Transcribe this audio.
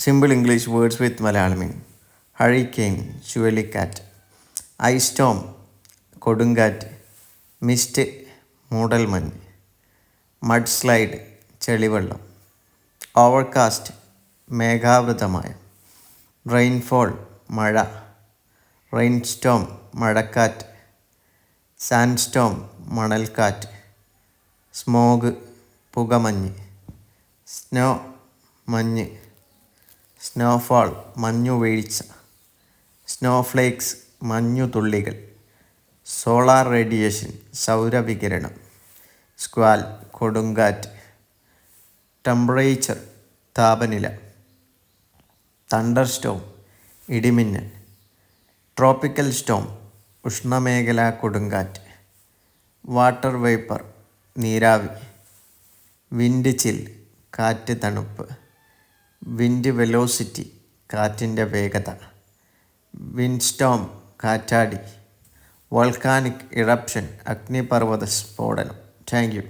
Simple English words with Malayalam meaning. Hurricane ചുഴലിക്കാറ്റ്, ice storm കൊടുങ്കാറ്റ്, mist മൂടൽമഞ്ഞ്, മഡ് സ്ലൈഡ് ചെളിവെള്ളം, ഓവർകാസ്റ്റ് മേഘാവൃതമായ, റെയിൻഫോൾ മഴ, റെയിൻ സ്റ്റോം മഴക്കാറ്റ്, സാൻഡ് സ്റ്റോം മണൽക്കാറ്റ്, സ്മോഗ് പുകമഞ്ഞ്, സ്നോ മഞ്ഞ്, സ്നോഫാൾ മഞ്ഞുവീഴ്ച, സ്നോഫ്ലേക്സ് മഞ്ഞുതുള്ളികൾ, സോളാർ റേഡിയേഷൻ സൗരവികിരണം, സ്ക്വാൽ കൊടുങ്കാറ്റ്, ടെമ്പറേച്ചർ താപനില, തണ്ടർ സ്റ്റോം ഇടിമിന്നൽ, ട്രോപ്പിക്കൽ സ്റ്റോം ഉഷ്ണമേഖലാ കൊടുങ്കാറ്റ്, വാട്ടർ വേപ്പർ നീരാവി, വിൻഡ് ചിൽ കാറ്റ് തണുപ്പ്, വിൻഡ് വെലോസിറ്റി കാറ്റിൻ്റെ വേഗത, വിൻഡ് സ്റ്റോം കാറ്റാടി, വോൾക്കാനിക് ഇറപ്ഷൻ അഗ്നിപർവ്വത സ്ഫോടനം. Thank U.